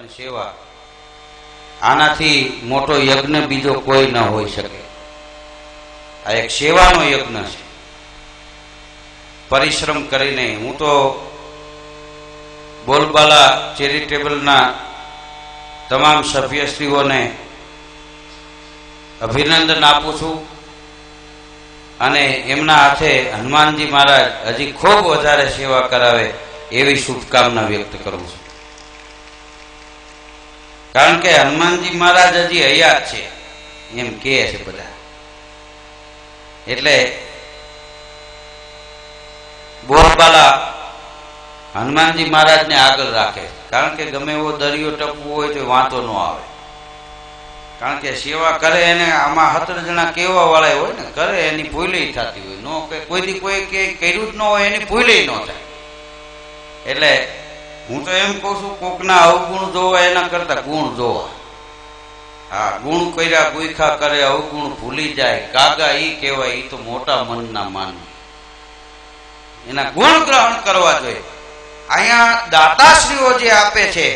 અને સેવા, આનાથી મોટો યજ્ઞ બીજો કોઈ ન હોઈ શકે. આ એક સેવાનો યજ્ઞ છે. પરિશ્રમ કરીને હું તો બોલબાલા ચેરિટેબલના તમામ સભ્યશ્રીઓને અભિનંદન આપું છું અને એમના હાથે હનુમાનજી મહારાજ હજી ખૂબ વધારે સેવા કરાવે એવી શુભકામના વ્યક્ત કરું છું. કારણ કે હનુમાનજી મહારાજ હજી હયાત છે એમ કહે છે બધા. એટલે બોલબાલા હનુમાનજી મહારાજને આગળ રાખે. કારણ કે ગમે એવો દરિયો ટપવો હોય તો વાંધો ન આવે. કારણ કે સેવા કરે એને આમાં 17 જણા કેવા વાળા હોય ને, કરે એની ભૂલે થતી હોય. નો કોઈ કોઈ કર્યું જ ન હોય એની ભૂલે ન થાય. એટલે હું તો એમ કઉ છું, કોકના અવગુણ જોવા એના કરતા ગુણ જોવા. હા, ગુણ કર્યા ગુઈખા કરે, અવગુણ ભૂલી જાય, કાગા ઈ કહેવાય. ઈ તો મોટા મનના માન. એના ગુણ ગ્રહણ કરવા જોઈએ. અહીંયા દાતાશ્રીઓ જે આપે છે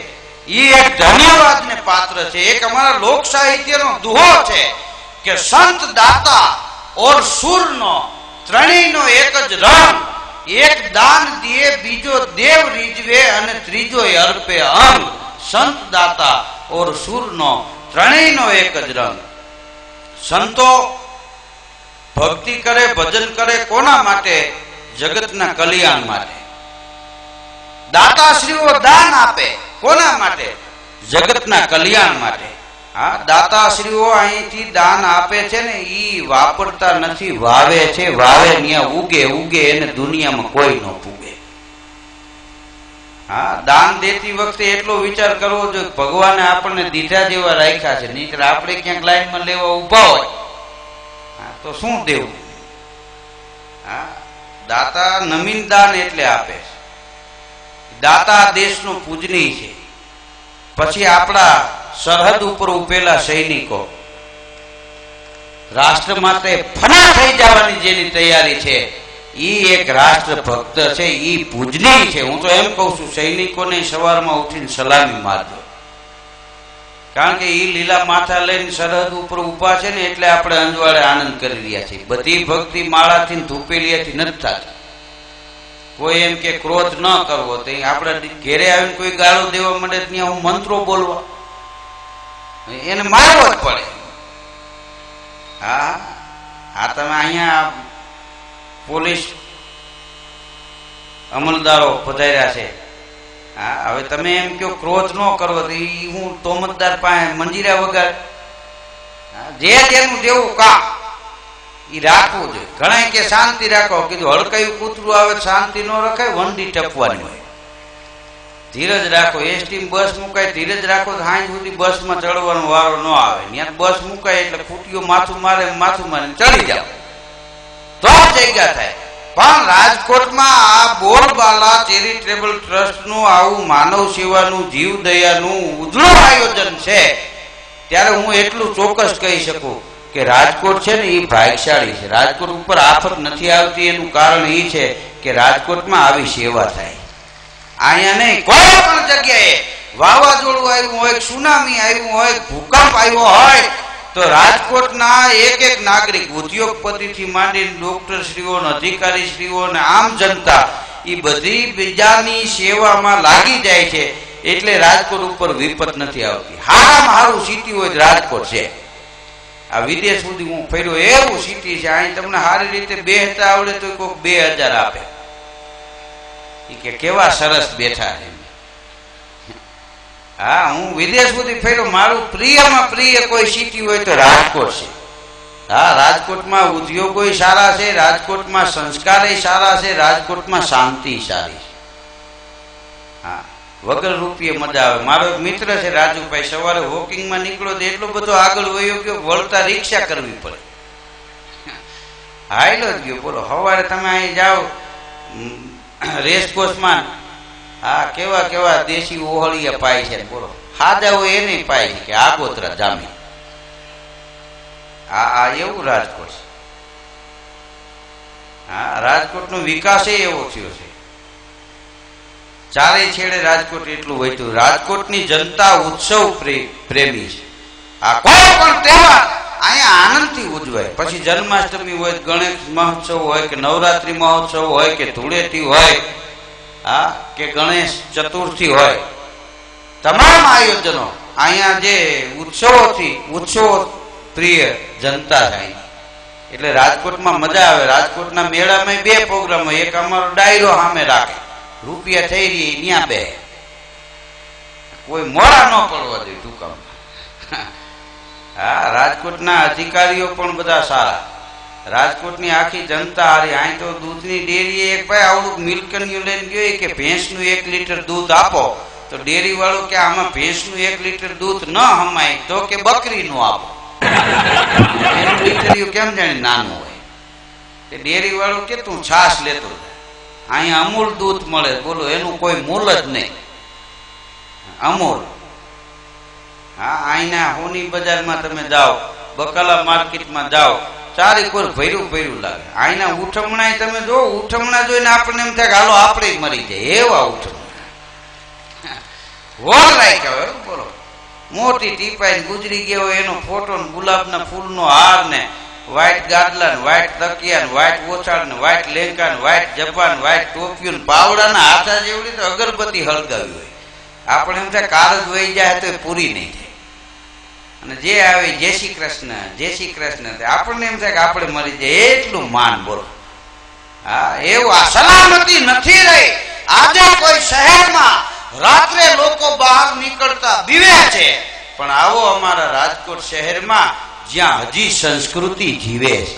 એ એક ધન્યવાદને પાત્ર છે. એક અમારા લોક સાહિત્યનો દુહો છે કે સંત દાતા ઓર સુરનો ત્રણેયનો એક જ રંગ. એક દાન દીએ, બીજો દેવ રીઝવે અને ત્રીજો અર્પે અંગ. સંત દાતા ઓર સુરનો ત્રણેયનો એક જ રંગ. સંતો ભક્તિ કરે, ભજન કરે કોના માટે? જગતના કલ્યાણ માટે. દાતાશ્રીઓ દાન આપે કોના માટે? જગતના કલ્યાણ માટે. હા, દાતાશ્રીઓ અહીંથી દાન આપે છે ને ઈ વાપરતા નથી, વાવે છે. વાવે ત્યાં ઉગે ઉગે એને દુનિયામાં કોઈ ન પૂગે. હા, દાન દેતી વખતે એટલો વિચાર કરવો જોઈએ ભગવાને આપણને દીધા જેવા રાખ્યા છે. નહીંતર આપણે ક્યાંક લાઈનમાં લેવા ઉભા હોય તો શું દેવું? હા, દાતા નમીન દાન એટલે આપે છે. દાતા દેશનો પૂજનીય છે. પછી આપણા સરહદ ઉપર ઉભેલા સૈનિકો, રાષ્ટ્ર માટે ફના થઈ જવાની જેની તૈયારી છે, ઈ એક રાષ્ટ્ર ભક્ત છે, ઈ પૂજનીય છે. હું તો એમ કઉ છું, સૈનિકોને સવારમાં ઉઠીને સલામી મારજો. કારણ કે ઈ લીલા માથા લઈને સરહદ ઉપર ઉભા છે ને, એટલે આપણે અંજવાળે આનંદ કરી રહ્યા છીએ. બધી ભક્તિ માળાથી ધૂપેલીયાથી નથી થતી. કોઈ એમ કે ક્રોધ ન કરવો, તો આપણે ઘેરે આવીને કોઈ ગાળો દેવા માંડે ત્યાં હું મંત્રો બોલવા, એને મારવો જ પડે. હા હા, તમે અહીંયા પોલીસ અમલદારો પધાર્યા છે. હા, હવે તમે એમ કહો ક્રોધ ન કરવો, તો હું તોમતદાર પાસે મંજીરા વગાડ. જે જેનું જેવું કામ ઈ રાખવું જોઈએ. ઘણા કે શાંતિ રાખો, કીધું હડકાયું કૂતરું આવે શાંતિ ન રખાય, વંડી ટપવાની હોય. ધીરજ રાખો. એસટી બસ મુકાય, ધીરજ રાખો તો સાંજ સુધી બસમાં ચડવાનો વારો ન આવે. ત્યાં બસ મુકાય એટલે ખૂટીઓ માથું મારે ચડી જાવ તો જગ્યા થાય. પણ રાજકોટમાં આ બોરબાલા ચેરિટેબલ ટ્રસ્ટનું આવું માનવ સેવાનું, જીવ દયાનું ઉજળું આયોજન છે, ત્યારે હું એટલું ચોક્કસ કહી શકું કે રાજકોટ છે ને એ ભાગ્યશાળી છે. રાજકોટ ઉપર આફત નથી આવતી એનું કારણ એ છે કે રાજકોટમાં આવી સેવા થાય. અહીંયા નહીં, કોઈ પણ જગ્યાએ વાવાઝોડું આવ્યું હોય, સુનામી આવ્યું હોય, ભૂકંપ આવ્યો હોય, તો રાજકોટના એક એક નાગરિક, ઉદ્યોગપતિથી માંડીને ડોક્ટરશ્રીઓ, અધિકારીશ્રીઓ અને આમ જનતા એ બધી બીજાની સેવામાં લાગી જાય છે. એટલે રાજકોટ ઉપર વિપત નથી આવતી. હારામાં હારું સિટી હોય રાજકોટ છે. આ વિદેશ સુધી હું ફર્યો એવું સિટી છે. અહીં તમને સારી રીતે બેસતા આવડે તો કોઈક 2000 આપે. કે કેવા સરસ બેઠા છે. હા, હું વિદેશ સુધી ફર્યો. મારું પ્રિયમાં પ્રિય કોઈ સિટી હોય તો રાજકોટ છે. હા, રાજકોટમાં ઉદ્યોગો સારા છે, રાજકોટમાં સંસ્કારે સારા છે, રાજકોટમાં શાંતિ સારી છે. હા, વગર રૂપિયે મજા આવે. મારો એક મિત્ર છે રાજુભાઈ, સવારે વોકિંગમાં નીકળો તો એટલો બધો આગળ વયો ગયો, વળતા રિક્ષા કરવી પડે. હાઈલો જ ગયો. બોલો, સવારે તમે અહીં જાઓ રેસકોર્સમાં, હા, કેવા કેવા દેશી ઓહળિયા પાય છે. બોલો, હાદા હોય એને પાય છે કે આગોતરા જામી. આ એવું રાજકોટ છે. હા, રાજકોટનો વિકાસ એવો થયો છે. ચારે છેડે રાજકોટ એટલું વહેતું. રાજકોટની જનતા ઉત્સવ પ્રેમી છે. આ કોઈ પણ તહેવાર અહીંયા આનંદથી ઉજવાય. પછી જન્માષ્ટમી હોય, ગણેશ મહોત્સવ હોય, કે નવરાત્રી મહોત્સવ હોય, કે ધૂળેટી હોય, હા, કે ગણેશ ચતુર્થી હોય, તમામ આયોજનો અહીંયા જે ઉત્સવો પ્રિય જનતા થાય. એટલે રાજકોટમાં મજા આવે. રાજકોટના મેળામાં 2 પ્રોગ્રામ હોય. એક અમારો ડાયરો સામે રાખે, રૂપિયા થઈ રહી ત્યાં બે, કોઈ મોડા ન પડવા દે ટૂંકામાં. હા, રાજકોટના અધિકારીઓ પણ બધા સારા. રાજકોટની આખી જનતા હારી. અહીં તો દૂધની ડેરીએ એક ભાઈ આવડું મિલ્કનિયું લઈને ગયો કે ભેંસનું 1 લીટર દૂધ આપો, તો ડેરી વાળો કે આમાં ભેંસનું 1 લીટર દૂધ ન હમાય તો કે બકરીનું આપો. એનું લીટરિયું કેમ જાણે નાનું હોય. તે ડેરી વાળો કે તું છાશ લેતો જાય, અહીંયા અમૂલ દૂધ મળે, બોલો એનું કોઈ મૂલ જ નહીં. અમૂલ. હા, અહીંના હોની બજારમાં તમે જાઓ, બકાલા માર્કેટમાં જાઓ, ચારે કોર ભર્યું લાગે. અહીંના ઉઠમણા તમે જો, ઉઠમણા જોઈને આપણને એમ થાય કે હાલો આપણે મરી જાય એવા ઉઠમણા. હોલ રાખ્યા હોય, બોલો મોટી ટીપાઈ ગુજરી ગયો હોય એનો ફોટો, ગુલાબના ફૂલનો હાર ને વ્હાઈટ ગાદલા ને વ્હાઈટ તકિયા ને વ્હાઈટ ઓછાળ ને વ્હાઈટ લેંકા ને વ્હાઈટ જપાન, વ્હાઈટ ટોપિયું ને પાવડાના હાથા જેવડી તો અગરબત્તી હળગાવી હોય. આપણે એમ થાય કાર જ વહી જાય તો એ પૂરી નહીં થાય. અને જે આવે જય શ્રી કૃષ્ણ, જય શ્રી કૃષ્ણ, આપણને એમ થાય કે આપણે મરી જાય એટલું માન. બોલો, હા, એવું આ સલામતી નથી રહી. આજે કોઈ શહેરમાં રાત્રે લોકો બહાર નીકળતા બીવે છે, પણ આવો અમારા રાજકોટ શહેરમાં જ્યાં હજી સંસ્કૃતિ જીવે છે.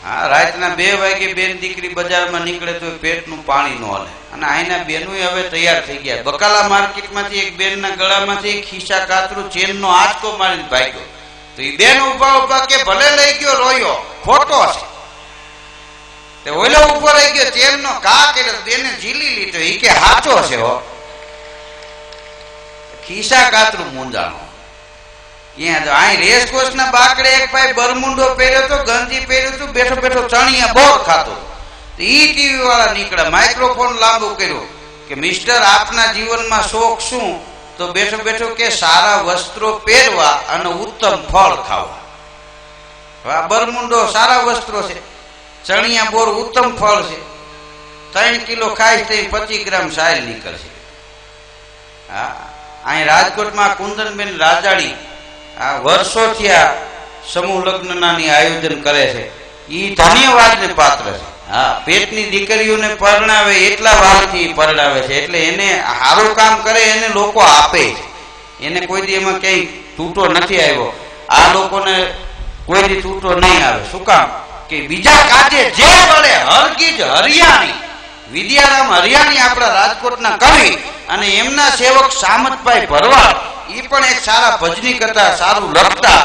હા, રાતના 2 વાગે બેન દીકરી બજારમાં નીકળે તો પેટનું પાણી ન હલે. અને અહીંના બેનો હવે તૈયાર થઈ ગયા. બકાલા માર્કેટમાંથી એક બેનના ગળામાંથી ખિસ્સા કાતરું ચેનનો આંચકો મારીને ભાગ્યો. તો એ બેન ઉભા કે ભલે લઈ ગયો, રોયો, ખોટો છે. તે ઓલો ઉપર રહી ગયો, ચેનનો ઘા કર્યો, બેને ઝીલી લીધો. એ કે સાચો છે હો. ખિસ્સા કાતરું મૂંઝાણો. અહીં રેસકોર્સ ના બાકડે એક ભાઈ બરમુંડો પહેર્યો તો, ગંજી પહેર્યું હતું, બેઠો બેઠો ચણિયા બોર ખાતો. ઈ ટીવી વાળા નીકળ્યા, માઇક્રોફોન લાંબુ કર્યું કે મિસ્ટર આપના જીવનમાં શોખ શું? તો બેઠો બેઠો કે સારા વસ્ત્રો પહેરવા અને ઉત્તમ ફળ ખાવા. બરમુંડો સારા વસ્ત્રો છે, ચણિયા બોર ઉત્તમ ફળ છે. 3 કિલો ખાઈશ તો 25 ગ્રામ સાયલ નીકળશે. હા, અહીં રાજકોટમાં કુંદનબેન રાજાડી આ વર્ષોથી આ સમૂહ લગ્નના આયોજન કરે છે. એ ધન્યવાદને પાત્ર છે. હા, પેટની દીકરીઓને પરણાવે એટલા વારથી પરણાવે છે. એટલે એને સારું કામ કરે એને લોકો આપે છે. એને કોઈ દી એમાં કઈ તૂટો નથી આવ્યો. આ લોકોને કોઈ દી તૂટો નહીં આવે. શું કામ? કે બીજા કાજે જે વળે હરગીજ હરિયાણી, વિદ્યારામ હરિયાણી આપણા રાજકોટના કવિ અને એમના સેવક સામતભાઈ ભરવાડ, એ પણ એક સારા ભજની કરતા, સારું લખતા.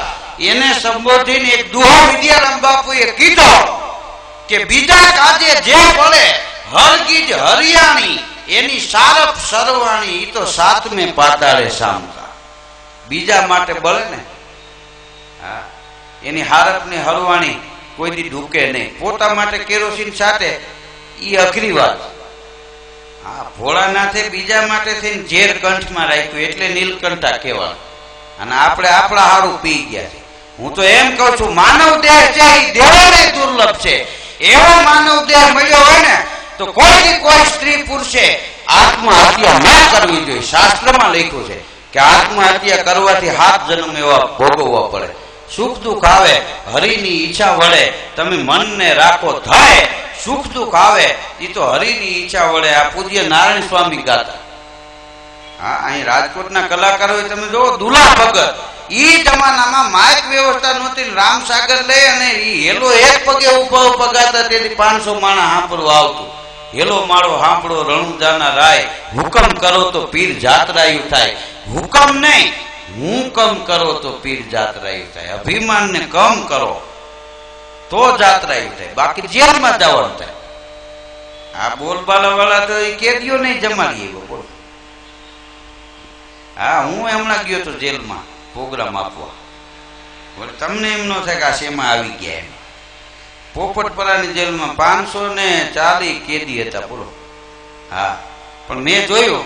એને સંબોધીને એક દુહો વિદ્યારામ બાપુએ કીધો કે બીજા કાજે જે વળે હરગીજ હરિયાણી, એની સારપ સરવાણી, ઈ તો 7મે પાતાળે સામતા. બીજા માટે બળે ને, હા, એની હારપ ને હરવાણી કોઈ દી ઢૂકે નહીં. પોતા માટે કેરોસીન સાથે, ઈ અઘરી વાત. હા, ભોળાનાથે બીજા માટે થઈને ઝેર કંઠમાં રાખ્યું એટલે નીલકંઠા કહેવાનું. અને આપણે આપણા હારું પી ગયા છે. હું તો એમ કઉ છું, માનવ દેહ છે એ દેવોને દુર્લભ છે. એવો માનવ દેહ મળ્યો હોય ને તો કોઈ સ્ત્રી પુરુષે આત્મહત્યા ન કરવી જોઈએ. શાસ્ત્રમાં લખ્યું છે કે આત્મહત્યા કરવાથી 7 જન્મ એવા ભોગવવા પડે. સુખ દુઃખ આવે હરિની ઈચ્છા વડે તમે મનને રાખો થાય. સુખ દુઃખ આવે એ તો હરિની ઈચ્છા વડે. આ પૂજ્ય નારાયણ સ્વામી ગાતા. હા, અહીં રાજકોટના કલાકારો તમે જો, દુલા ભગત, ઈ જમાનામાં માઇક વ્યવસ્થા નહોતી. રામસાગર લઈ અને ઈ હેલો એક પગે ઉભા ગાતા. તેથી 500 માણસ સાંભળવા આવતું. હેલો માળો સાંભળો રણુજાના રાય, હુકમ કરો તો પીર જાતરાયું થાય. હુકમ નહીં, હું કમ કરો તો પીર જાતરાયું થાય. અભિમાન ને કમ કરો તો જાતરાયું થાય, બાકી જેલમાં જવાનું થાય. આ બોલબાલા વાળા તો એ કેદીઓ નહીં જમાડીએ. બોલ, હા, હું હમણાં ગયો તો જેલમાં પ્રોગ્રામ આપવા. તમને એમ ન થાય કે આ શેમાં આવી ગયા. એમ પોપટપરાની જેલમાં 540 કેદી હતા. બોલો, હા, પણ મેં જોયું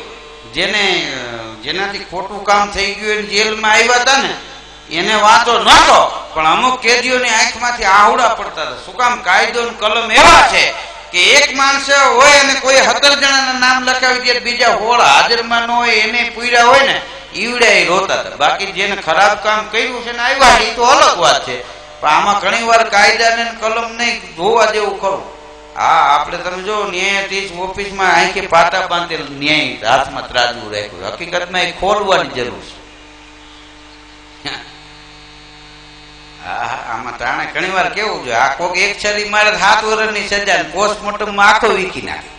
જેનાથી ખોટું કામ થઈ ગયું જેલમાં આવ્યા હતા ને એને વાંધો નતો, પણ અમુક કેદીઓની આંખમાંથી આહુડા પડતા હતા. શું કામ? કાયદો કલમ એવા છે કે એક માણસ હોય અને કોઈ 17 જણાના નામ લખાવી દે, બીજા 16 હાજરમાં ન હોય એને પૂર્યા હોય ને ઈવડે રોતા હતા. બાકી જેને ખરાબ કામ કર્યું છે ને આવ્યા એ તો અલગ વાત છે, પણ આમાં ઘણી વાર કાયદાને કલમ નહીં જોવા જેવું ખરું. હા, આપણે તમે જો ન્યાયાધીશ ઓફિસમાં આંખે પાટા બાંધેલ ન્યાય હાથમાં ત્રાજવું રાખ્યું, હકીકતમાં એ ખોલવાની જરૂર છે. હા, આમાં તાણે ઘણી વાર કેવું જોઈએ, આ કોક એક છરી મારે 7 વર્ષની સજા પોસ્ટમોર્ટમમાં આખો વીખી નાખે.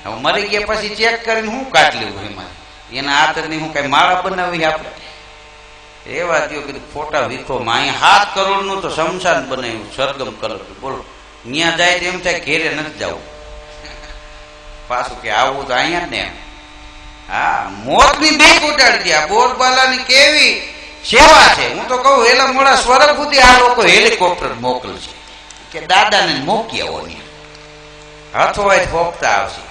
હવે મરી ગયા પછી ચેક કરીને હું કાઢ લેવું એમાં? એના હાથની હું કઈ માળા બનાવી આપણે? એવા દો કીધું ફોટા વીખોમાં. અહીંયા 7 કરોડનું તો શમશાન બનાવ્યું સરગમ કલર. બોલો, ત્યાં જાય તો એમ થાય ઘેરે નથી જવું, પાછું કે આવું તો અહીંયા જ ને. હા, મોતની બીક ઉડાડી દે. બોરબાલાની કેવી સેવા છે! હું તો કહું એલા મોડા સ્વર્ગ સુધી આ લોકો હેલિકોપ્ટર મોકલશે કે દાદાને મૂકી આવો ને હથવાય ફોકતા આવશે.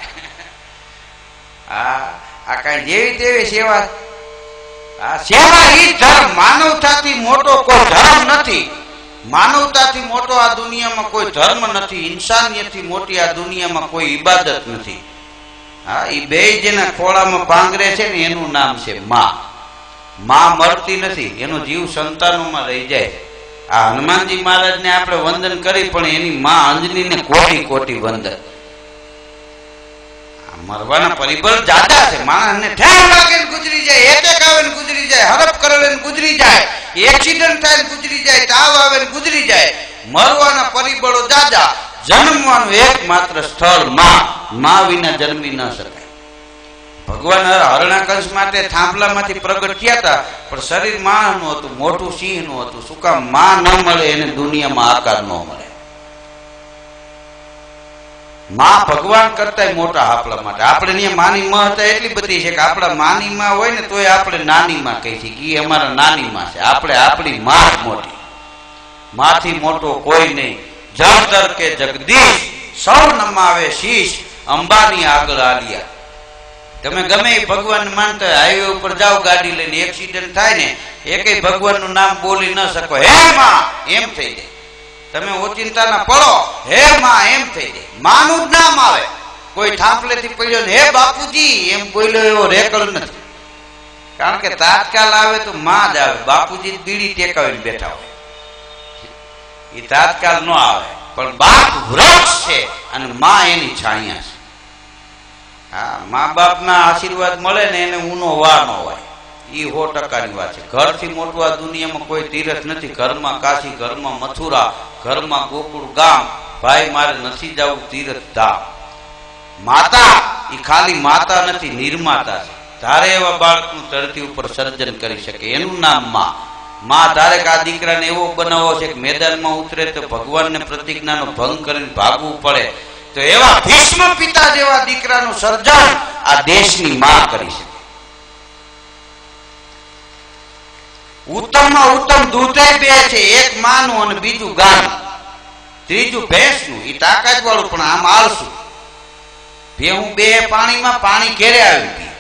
હા, આ કઈ જેવી તેવી સેવા. આ સેવા ઈ ધર્મ. માનવતાથી મોટો કોઈ ધર્મ નથી. માનવતાથી મોટો આ દુનિયામાં કોઈ ધર્મ નથી. ઇન્સાનિયતથી મોટી આ દુનિયામાં કોઈ ઇબાદત નથી. હા, એ બે જેના ખોળામાં પાંગરે છે ને એનું નામ છે માં. માં મરતી નથી, એનો જીવ સંતાનોમાં રહી જાય. આ હનુમાનજી મહારાજને આપણે વંદન કરી, પણ એની માં અંજનીને કોટી કોટી વંદન. મરવાના પરિબળ જાદા છે. માણસને ઠેર લાગે ને ગુજરી જાય, એટેક આવે ને ગુજરી જાય, હડપ કરે ને ગુજરી જાય, એક્સિડન્ટ થાય ને ગુજરી જાય, તાવ આવે ને ગુજરી જાય. મરવાના પરિબળો જાદા. જન્મવાનું એકમાત્ર સ્થળ માં. માં વિના જન્મી ન શકાય. ભગવાન હરણાકંશ માટે થાંભલામાંથી પ્રગટ થયા હતા, પણ શરીર માણસનું હતું, મોટું સિંહનું હતું. શું કામ? માં ન મળે એને દુનિયામાં આકાર ન મળે. માં ભગવાન કરતા મોટા આપણા માટે. આપણે ત્યાં માની મહત્તા એટલી બધી છે કે આપણા માની માં હોય ને તોય આપણે નાની માં કહી છીએ કે અમારા નાની માં છે. આપણે આપણી માં મોટી. માથી મોટો કોઈ નહીં. જળધર કે જગદીશ સૌ નમાવે શીશ, અંબાની આગળ આલિયા. તમે ગમે એ ભગવાન માનતા હોય, હાઈવે ઉપર જાઓ ગાડી લઈને, એક્સિડન્ટ થાય ને એકેય ભગવાનનું નામ બોલી ન શકો, હે માં એમ થઈ જાય. તમે ઓચિંતાના પડો, હે માં એમ થઈ જાય. માનું જ નામ આવે. કોઈ થાંભલેથી પડ્યો હે બાપુજી એમ બોલ્યો એવો રેકર્ડ નથી. કારણ કે તાત્કાલ આવે તો માં જ આવે. બાપુજી બીડી ટેકાવીને બેઠા હોય, એ તાત્કાલ ન આવે. પણ બાપ વૃક્ષ છે અને માં એની છાયા છે. હા, મા બાપના આશીર્વાદ મળે ને એને ઊનો વા ન હોય, એ 100% વાત છે. ઘરથી મોટું આ દુનિયામાં કોઈ તીરથ નથી. ઘરમાં કાશી, ઘરમાં મથુરા, ઘરમાં ગોકુળ ગામ. ભાઈ મારે નથી જવું તીરથ ધામ. માતા એ ખાલી માતા નથી, નિર્માતા છે. ધારે એવા બાળકનું ધરતી ઉપર સર્જન કરી શકે, એનું નામ માં. માં ધારે કે આ દીકરાને એવો બનાવવો છે કે મેદાનમાં ઉતરે તો ભગવાનને પ્રતિજ્ઞાનો ભંગ કરીને ભાગવું પડે, તો એવા ભીષ્મ પિતા જેવા દીકરાનું સર્જન આ દેશની માં કરી છે. ઉત્તમમાં ઉત્તમ દૂધે બે છે, એક માનું અને બીજું ગાયનું, ત્રીજું ભેંસનું. એ તાકાત વાળું પણ આમ આળસું. ભેહું બે પાણીમાં, પાણી ઘેરે આવી ગઈ.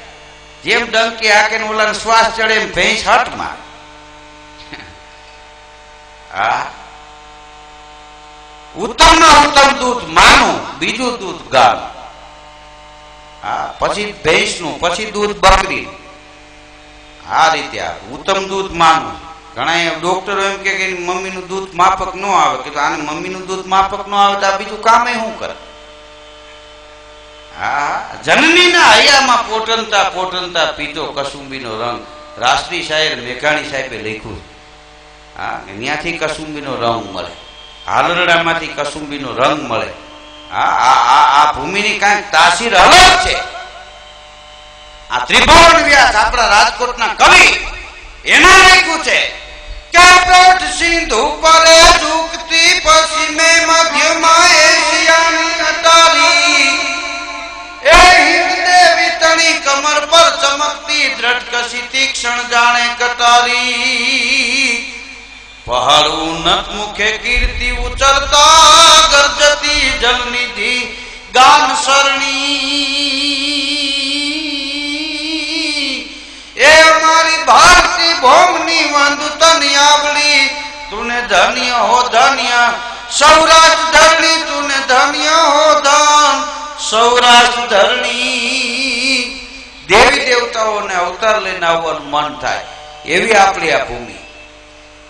જેમ ડંકી હાકે ને ઓલાને શ્વાસ ચડે એમ ભેંસ હટમાં. હા, ઉત્તમમાં ઉત્તમ દૂધ માનું, બીજું દૂધ ગાયનું. હા, પછી ભેંસનું, પછી દૂધ બકરી. આ રીતે આવે. ઉત્તમ દૂધ માનું. ઘણા ડોક્ટરો એમ કે મમ્મીનું દૂધ માફક ન આવે, કે આને મમ્મીનું દૂધ માફક ન આવે તો આ બીજું કામે શું કરે? હા, જનનીના હૈયામાં પોટનતા પોટનતા પીતો કસુંબીનો રંગ. રાષ્ટ્રીય શાયર મેઘાણી સાહેબે લખ્યું. હા, ત્યાંથી કસુંબીનો રંગ મળે, હાલરડામાંથી કસુંબીનો રંગ મળે. આ ભૂમિની કાંઈક તાસીર અલગ છે. આ ત્રિભુવન વ્યાસ આપણા રાજકોટના કવિ એના લખ્યું છે કે પેટ સિંધુ પરે ઝુકતી પશ્ચિમે મધ્યમાં એશિયાની અટારી, એ હિંદ દેવી તણી કમર પર ચમકતી દ્રઢકસી તીક્ષણ જાણે કટારી, પહાડ ઉન્નત મુખે કીર્તિ ઉચરતા ગરજતી જલનિધિ દાન સરણી એ અમારી ભારતી ભોમની વંદ તન આવડી તુને ધન્ય હો ધન્ય સૌરાષ્ટ્ર ધરણી તુને ધન્ય હો ધન સૌરાષ્ટ્ર ધરણી દેવી દેવતાઓને અવતાર લઈને આવવાનું મન થાય એવી આપણી આ ભૂમિ.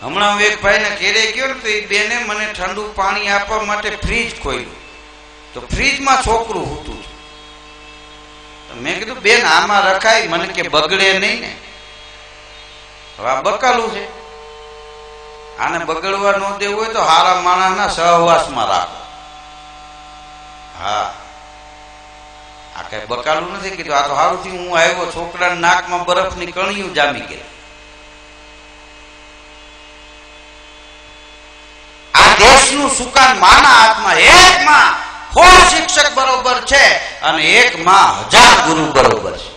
હમણાં હું એક ભાઈને ઘેરે ગયો ને તો એ બેને મને ઠંડુ પાણી આપવા માટે ફ્રીજ ખોલ્યું તો ફ્રીજમાં છોકરું હતું. મેં કીધું બેન આમાં રખાય? મને કે બગડે નહીં ને. હવે આ બકાલું છે, આને બગડવા ન દેવું હોય તો હારા માણસના સહવાસમાં રાખો. હા, આ કઈ બકાલું નથી કીધું. આ તો સારું થયું હું આવ્યો, છોકરાના નાકમાં બરફની કણીયું જામી ગઈ. આ દેશનું સુકાન માના હાથમાં. એક માં 100 શિક્ષક બરોબર છે અને એક માં 1000 ગુરુ બરોબર છે.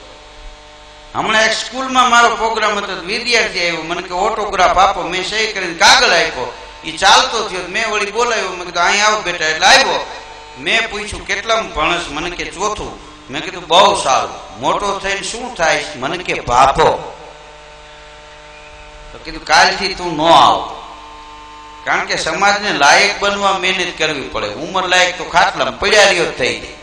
હમણાં એક સ્કૂલમાં મારો પ્રોગ્રામ હતો, વિદ્યાર્થી આવ્યો, મને કે ઓટોગ્રાફ આપો. મેં સહી કરીને કાગળ આપ્યો, એ ચાલતો થયો. મેં વળી બોલાવ્યો, મેં કીધું અહીં આવો બેટા. એટલે આવ્યો. મેં પૂછ્યું કેટલામાં ભણસ? મને કે ચોથું. મેં કીધું બહુ સારું, મોટો થઈને શું થાય? મને કે બાપો. તો કીધું કાલથી તું ન આવ, કારણ કે સમાજને લાયક બનવા મહેનત કરવી પડે. ઉંમર લાયક તો ખાટલામાં પડ્યા રહ્યો થઈ જાય.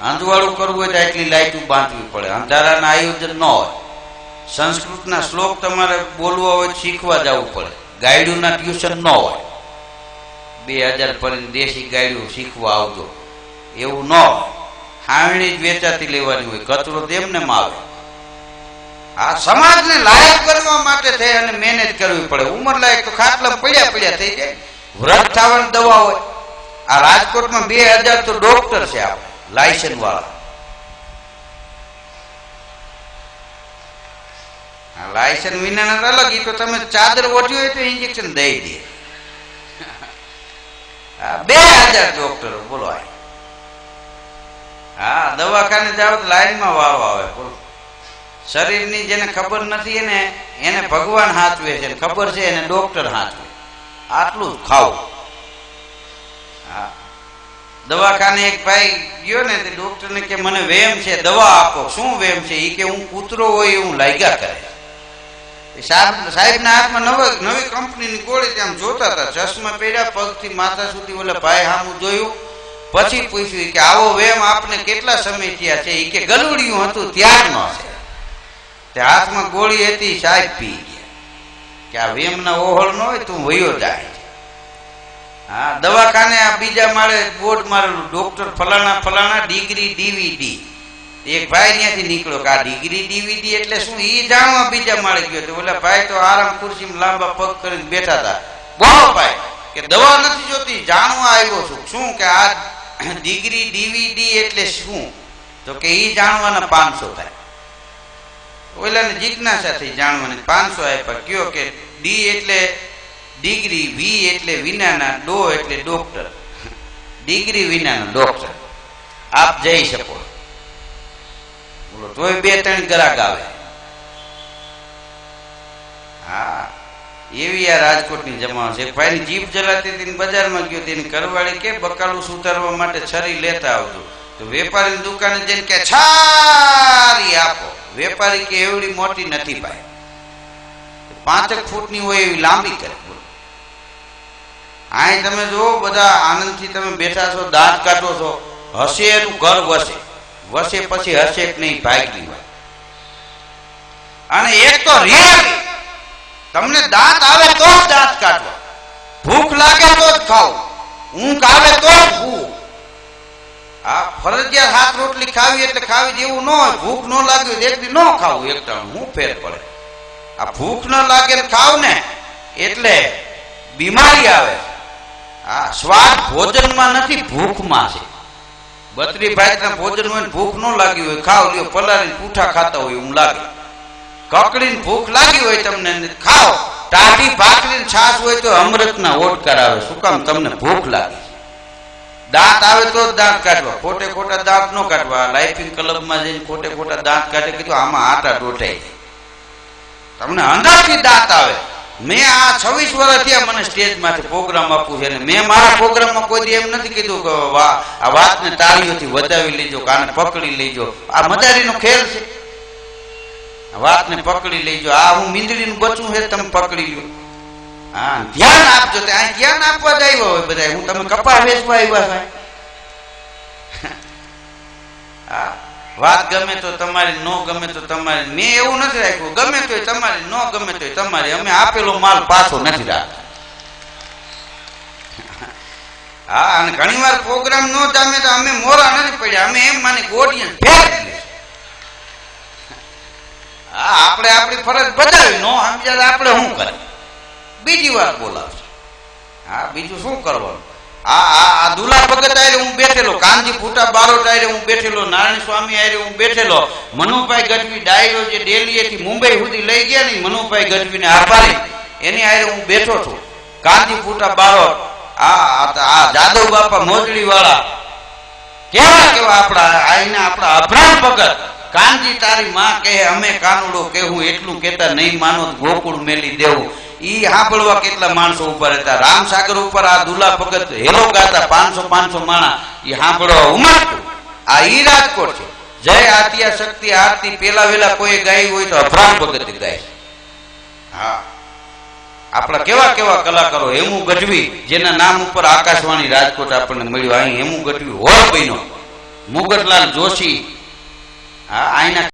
અંધવાળું કરવું હોય તો એટલી લાઈટું બાંધવી પડે. અંધારાના આયોજન ન હોય. સંસ્કૃતના શ્લોક તમારે બોલવા હોય શીખવા જવું પડે. ગાયડુના ટ્યુશન ન હોય. 2000 ભરીને દેશી ગાયડું શીખવા આવજો એવું ન હોય. હાવણી જ વેચાતી લેવાની હોય, કચરો તેમને આવે. આ સમાજને લાયક કરવા માટે થઈ અને મહેનત કરવી પડે. ઉંમર લાયક તો ખાટલા પડ્યા પડ્યા થઈ જાય. વ્રત થવાની દવા હોય. આ રાજકોટમાં 2000 તો ડોક્ટર છે આપણે લાયસન્સ વાળા. લાયસન્સ વિના અલગ. એ તો તમે ચાદર ઓઢી હોય તો ઇન્જેક્શન દઈ દે. 2000 ડોક્ટરો બોલો. હા, દવાખાને જાવ તો લાઈનમાં વાળો આવે. બોલો, શરીરની જેને ખબર નથી એને ભગવાન હાચવે છે, ખબર છે એને ડોક્ટર હાચવે. આટલું જ ખાવું. હા, દવાખાને એક ભાઈ ગયો ને તે ડોક્ટર ને કે મને વેમ છે, દવા આપો. શું વેમ છે? એ કે હું કૂતરો હોય એવું લાગ્યા કરે. સાહેબના હાથમાં નવી કંપનીની ગોળી ત્યાં જોતા હતા. ચશ્મા પહેર્યા, પગથી માથા સુધી. ઓલા ભાઈ સામું જોયું, પછી પૂછ્યું કે આવો વેમ આપને કેટલા સમય થયા છે? એ કે ગલુડિયું હતું ત્યારનો છે. તે હાથમાં ગોળી હતી, સાહેબ પી ગયા. કે આ વેમના ઓહળ ન હોય તું વયો જાય. હા, દવાખાને આ બીજા માળે બોર્ડ મારેલું, ડોક્ટર ફલાણા ફલાણા ડિગ્રી DVD. એક ભાઈ ત્યાંથી નીકળ્યો કે આ ડિગ્રી DVD એટલે શું? એ જાણવા બીજા માળે ગયો. તો ઓલા ભાઈ તો આરામ ખુરશીમાં લાંબા પગ કરીને બેઠા હતા. બોલો ભાઈ કે દવા નથી જોતી, જાણવા આવ્યો છું. શું કે આ ડિગ્રી DVD એટલે શું? તો કે એ જાણવાના 500 થાય. ઓલાને જિજ્ઞાસા થઈ જાણવાની. 500 આપ્યા. કયો કે ડી એટલે ડિગ્રી, વી એટલે વિનાના, ડો એટલે ડોક્ટર. ડિગ્રી વિનાનો ડોક્ટર. આપ જઈ શકો. બોલો, તોય 2-3 ગ્રાહક આવે. હા, એવી આ રાજકોટની જમાનો છે. ભાઈની જીભ જલાતી હતી, બજારમાં ગયો, તેની ઘરવાળી કે બકાલું સુધારવા માટે છરી લેતા આવજો. તો વેપારીની દુકાને જઈને કે છારી આપો. વેપારી કે એવડી મોટી નથી ભાઈ, 5 ફૂટની હોય એવી લાંબી કરે. અહીં તમે જો બધા આનંદથી તમે બેઠા છો, દાંત કાઢો છો. હશે એનું ઘર વસે, વસે પછી હશે કે નહીં ભાગી હોય. અને એક તો રિયલી તમને દાંત આવે તો જ દાંત કાઢવા, ભૂખ લાગે તો જ ખાવ, ઊંઘ આવે તો જ ભૂખ. આ ફરજિયાત 7 રોટલી ખાવી એટલે ખાવી જેવું ન હોય. ભૂખ ન લાગી એક દી ન ખાવું, એક ટાણું હું ફેર પડે. આ ભૂખ ન લાગે ખાવ ને એટલે બીમારી આવે. આ સ્વાદ ભોજનમાં નથી, ભૂખમાં છે. 32 ભાઈના ભોજન હોય, ભૂખ ન લાગી હોય, ખાવ લ્યો. પલાળી પૂઠા ખાતા હોય એવું લાગે. કકડીને ભૂખ લાગી હોય તમને, ખાઓ. ટાઢી ભાખરી છાશ હોય તો અમૃતના ઓટકાર આવે. શું કામ? તમને ભૂખ લાગી. દાંત આવે તો જ દાંત કાઢવા, ખોટે ખોટા દાંત ન કાઢવા. લાઇફિંગ ક્લબમાં જઈને ખોટે ખોટા દાંત કાઢે. કીધું આમાં આટા ડોટાઈ જાય. તમને અંદરથી દાંત આવે મેં આ 26 વર્ષ થયા મને સ્ટેજ માંથી પ્રોગ્રામ આપવું છે, મેં મારા પ્રોગ્રામમાં કોઈ એમ નથી કીધું કે આ વાતને તાળીઓથી વધાવી લેજો, કાને પકડી લેજો. આ મજારીનો ખેલ છે. વાતને પકડી લેજો. આ હું મીંદડીનું બચ્ચું છે, તમે પકડી લ્યો. હા, ધ્યાન આપજો. ત્યાં ધ્યાન આપવા જ આવ્યા હોય બધા. હું તમે કપા વેચવા આવ્યા છે. હા, વાત ગમે તો તમારી, નો ગમે તો તમારી. મેં એવું નથી રાખ્યું ગમે તોય તમારી, નો ગમે તોય તમારી. અમે આપેલો માલ પાછો નથી રાખતા. હા, અને ઘણી વાર પ્રોગ્રામ નો જામે તો અમે મોરા નથી પડ્યા. અમે એમ માની ગોળીએ ફેંકી. હા, આપણે આપણી ફરજ બજાવી, નો સમજ્યા આપણે શું કરે, બીજી વાર બોલાવશે. હા, બીજું શું કરવાનું. આ દુલા ભગત આરે હું બેઠેલો, કાનજી ફૂટા બારોટ આરે હું બેઠેલો, નારાયણ સ્વામી આરે હું બેઠેલો, મનુભાઈ ગઢવી ડાયરો જે દિલ્હીથી મુંબઈ સુધી લઈ ગયા ને, મનુભાઈ ગઢવીને આભારી એની આરે હું બેઠો છું. કાનજી ફૂટા બારોટ, આ જાદવ બાપા મોજડી વાળા, કેવા કેવા આપણા અભરામ ભગત. કાનજી તારી માં કહે અમે કાનુડો કહેવું, એટલું કેતા નહીં માનો ગોકુળ મેલી દેવું. ઈ સાંભળવા કેટલા માણસો ઉપર હતા. રામસાગર ઉપર આ દુલા ભગત હેલો ગાતા 500 માણા, ઈ સાંભળવા ઉમટતું. આ ઈ રાજકોટ છે. જય આદ્યા શક્તિ આરતી પેલા વેલા કોઈ ગાઈ હોય તો અભરામ ભગત ગાય. હા, આપણા કેવા કેવા કલાકારો. હેમુ ગઢવી, જેના નામ ઉપર આકાશવાણી રાજકોટ આપણને મળ્યું. અહીં હેમુ ગઢવી હોર બન્યો. મુગટલાલ જોશી, હા, અહીંના